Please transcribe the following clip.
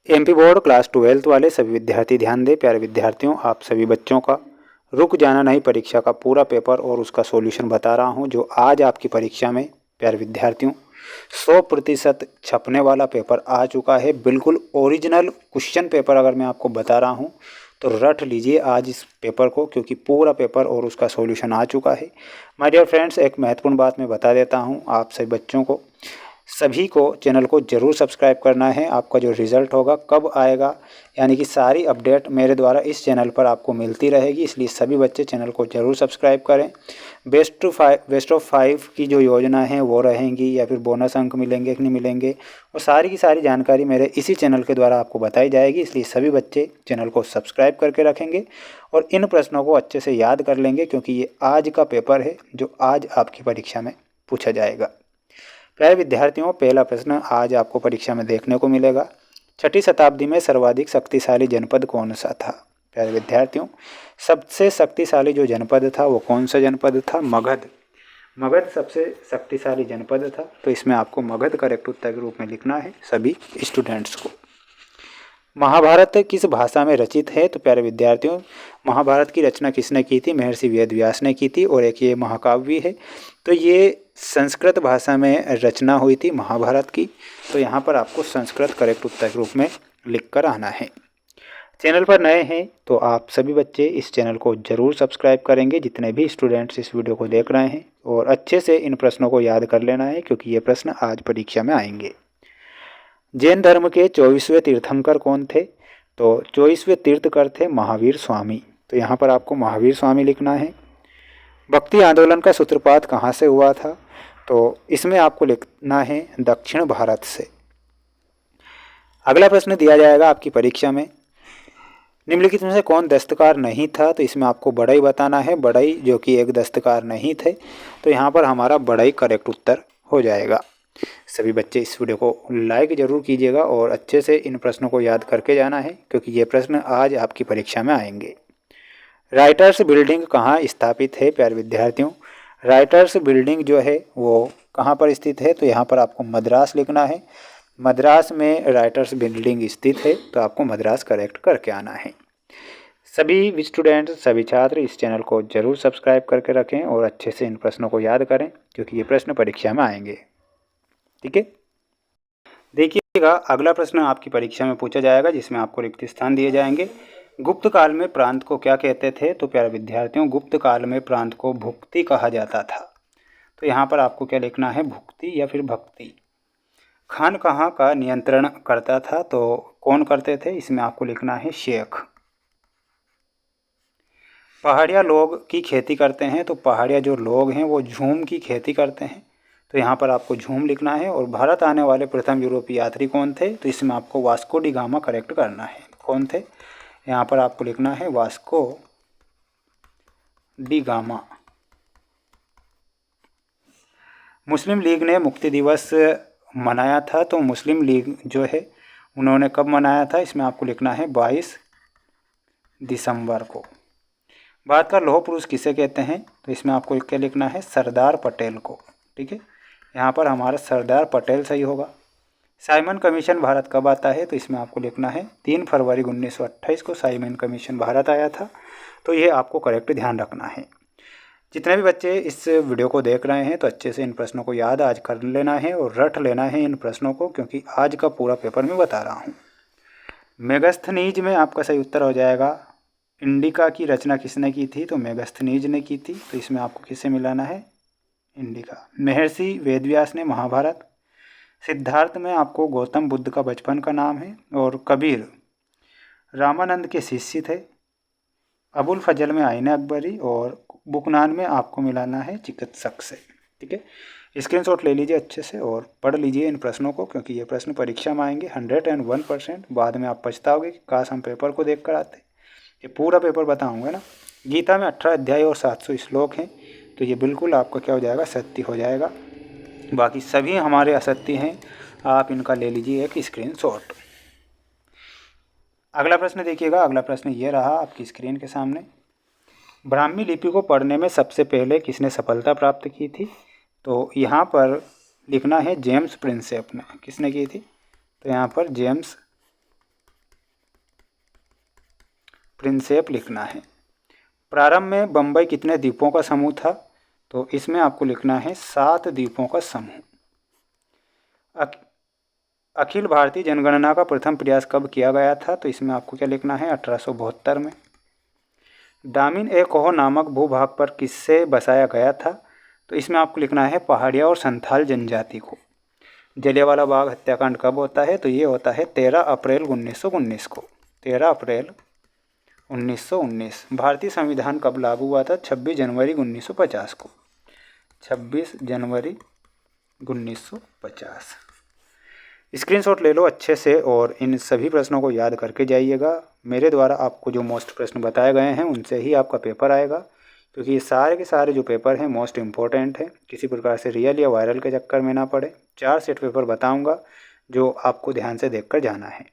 MP board class 12th वाले सभी विद्यार्थी ध्यान दें। प्यारे विद्यार्थियों, आप सभी बच्चों का रुक जाना नहीं परीक्षा का पूरा पेपर और उसका सॉल्यूशन बता रहा हूं जो आज आपकी परीक्षा में प्यारे विद्यार्थियों 100% छपने वाला पेपर आ चुका है। बिल्कुल ओरिजिनल क्वेश्चन पेपर अगर मैं आपको बता रहा हूं तो रट लीजिए आज इस पेपर को, क्योंकि पूरा पेपर और उसका सॉल्यूशन आ चुका है। माय डियर फ्रेंड्स, एक महत्वपूर्ण बात मैं बता देता हूं आप सभी बच्चों को, सभी को चैनल को ज़रूर सब्सक्राइब करना है। आपका जो रिज़ल्ट होगा कब आएगा, यानी कि सारी अपडेट मेरे द्वारा इस चैनल पर आपको मिलती रहेगी, इसलिए सभी बच्चे चैनल को ज़रूर सब्सक्राइब करें। बेस्ट ऑफ 5 की जो योजना है वो रहेंगी, या फिर बोनस अंक मिलेंगे कि नहीं मिलेंगे, वो सारी की सारी जानकारी मेरे इसी चैनल के द्वारा आपको बताई जाएगी। इसलिए सभी बच्चे चैनल को सब्सक्राइब करके रखेंगे और इन प्रश्नों को अच्छे से याद कर लेंगे, क्योंकि ये आज का पेपर है जो आज आपकी परीक्षा में पूछा जाएगा। प्यारे विद्यार्थियों, पहला प्रश्न आज आपको परीक्षा में देखने को मिलेगा। 6ठी शताब्दी में सर्वाधिक शक्तिशाली जनपद कौन सा था? प्यारे विद्यार्थियों, सबसे शक्तिशाली जो जनपद था वो कौन सा जनपद था? मगध। मगध सबसे शक्तिशाली जनपद था, तो इसमें आपको मगध करेक्ट उत्तर के रूप में लिखना है सभी स्टूडेंट्स को। महाभारत किस भाषा में रचित है? तो प्यारे विद्यार्थियों, महाभारत की रचना किसने की थी? महर्षि वेद व्यास ने की थी, और एक ये महाकाव्य है, तो ये संस्कृत भाषा में रचना हुई थी महाभारत की। तो यहाँ पर आपको संस्कृत करेक्ट उत्तर के रूप में लिख कर आना है। चैनल पर नए हैं तो आप सभी बच्चे इस चैनल को ज़रूर सब्सक्राइब करेंगे, जितने भी स्टूडेंट्स इस वीडियो को देख रहे हैं, और अच्छे से इन प्रश्नों को याद कर लेना है, क्योंकि ये प्रश्न आज परीक्षा में आएंगे। जैन धर्म के 24वें तीर्थंकर कौन थे? तो 24वें तीर्थकर थे महावीर स्वामी, तो यहाँ पर आपको महावीर स्वामी लिखना है। भक्ति आंदोलन का सूत्रपात कहाँ से हुआ था? तो इसमें आपको लिखना है दक्षिण भारत से। अगला प्रश्न दिया जाएगा आपकी परीक्षा में, निम्नलिखित में से कौन दस्तकार नहीं था? तो इसमें आपको बढ़ई बताना है, बढ़ई जो कि एक दस्तकार नहीं थे, तो यहाँ पर हमारा बढ़ई करेक्ट उत्तर हो जाएगा। सभी बच्चे इस वीडियो को लाइक ज़रूर कीजिएगा और अच्छे से इन प्रश्नों को याद करके जाना है, क्योंकि ये प्रश्न आज आपकी परीक्षा में आएंगे। राइटर्स बिल्डिंग कहाँ स्थापित है? प्यारे विद्यार्थियों, राइटर्स बिल्डिंग जो है वो कहाँ पर स्थित है? तो यहाँ पर आपको मद्रास लिखना है। मद्रास में राइटर्स बिल्डिंग स्थित है, तो आपको मद्रास करेक्ट करके आना है। सभी स्टूडेंट, सभी छात्र इस चैनल को ज़रूर सब्सक्राइब करके रखें और अच्छे से इन प्रश्नों को याद करें, क्योंकि ये प्रश्न परीक्षा में आएंगे। ठीक है, देखिएगा अगला प्रश्न आपकी परीक्षा में पूछा जाएगा, जिसमें आपको रिक्त स्थान दिए जाएंगे। गुप्त काल में प्रांत को क्या कहते थे? तो प्यारे विद्यार्थियों, गुप्त काल में प्रांत को भुक्ति कहा जाता था, तो यहाँ पर आपको क्या लिखना है? भुक्ति या फिर भक्ति। खान कहाँ का नियंत्रण करता था? तो कौन करते थे? इसमें आपको लिखना है शेख। पहाड़िया लोग की खेती करते हैं, तो पहाड़िया जो लोग हैं वो झूम की खेती करते हैं, तो यहाँ पर आपको झूम लिखना है। और भारत आने वाले प्रथम यूरोपीय यात्री कौन थे? तो इसमें आपको वास्को डी गामा करेक्ट करना है। कौन थे? यहाँ पर आपको लिखना है वास्को डी गामा। मुस्लिम लीग ने मुक्ति दिवस मनाया था, तो मुस्लिम लीग जो है उन्होंने कब मनाया था? इसमें आपको लिखना है 22 दिसंबर को। भारत का लौह पुरुष किसे कहते हैं? तो इसमें आपको क्या लिखना है? सरदार पटेल को। ठीक है, यहाँ पर हमारा सरदार पटेल सही होगा। साइमन कमीशन भारत कब आता है? तो इसमें आपको लिखना है 3 फरवरी 1928 को साइमन कमीशन भारत आया था, तो ये आपको करेक्ट ध्यान रखना है। जितने भी बच्चे इस वीडियो को देख रहे हैं तो अच्छे से इन प्रश्नों को याद आज कर लेना है और रट लेना है इन प्रश्नों को, क्योंकि आज का पूरा पेपर मैं बता रहा हूँ। मेगास्थनीज में आपका सही उत्तर हो जाएगा इंडिका की रचना किसने की थी? तो मेगास्थनीज ने की थी, तो इसमें आपको किसे मिलाना है? इंडिका। महर्षि वेदव्यास ने महाभारत। सिद्धार्थ में आपको गौतम बुद्ध का बचपन का नाम है, और कबीर रामानंद के शिष्य थे। अबुल फजल में आईने अकबरी, और बुकनान में आपको मिलाना है चिकित्सक से। ठीक है, स्क्रीनशॉट ले लीजिए अच्छे से और पढ़ लीजिए इन प्रश्नों को, क्योंकि ये प्रश्न परीक्षा में आएंगे 101%। बाद में आप पछताओगे कि काश हम पेपर को देख कर आते। ये पूरा पेपर बताऊंगा ना। गीता में 18 अध्याय और 700 श्लोक हैं, तो ये बिल्कुल आपका क्या हो जाएगा? सत्य हो जाएगा। बाकी सभी हमारे असत्य हैं, आप इनका ले लीजिए एक स्क्रीनशॉट। अगला प्रश्न देखिएगा, अगला प्रश्न ये रहा आपकी स्क्रीन के सामने। ब्राह्मी लिपि को पढ़ने में सबसे पहले किसने सफलता प्राप्त की थी? तो यहाँ पर लिखना है जेम्स प्रिंसेप ने। किसने की थी? तो यहाँ पर जेम्स प्रिंसेप लिखना है। प्रारंभ में बम्बई कितने द्वीपों का समूह था? तो इसमें आपको लिखना है 7 द्वीपों का समूह। अखिल भारतीय जनगणना का प्रथम प्रयास कब किया गया था? तो इसमें आपको क्या लिखना है? 1872 में। दामिन ए कोह नामक भूभाग पर किससे बसाया गया था? तो इसमें आपको लिखना है पहाड़िया और संथाल जनजाति को। जलियांवाला बाग हत्याकांड कब होता है? तो ये होता है 13 अप्रैल 1919 को। 13 अप्रैल 1919। भारतीय संविधान कब लागू हुआ था? 26 जनवरी 1950 को। 26 जनवरी 1950। स्क्रीनशॉट ले लो अच्छे से और इन सभी प्रश्नों को याद करके जाइएगा। मेरे द्वारा आपको जो मोस्ट प्रश्न बताए गए हैं उनसे ही आपका पेपर आएगा, क्योंकि ये सारे के सारे जो पेपर हैं मोस्ट इम्पॉर्टेंट हैं। किसी प्रकार से रियल या वायरल के चक्कर में ना पड़े। 4 सेट पेपर बताऊंगा जो आपको ध्यान से देखकर जाना है।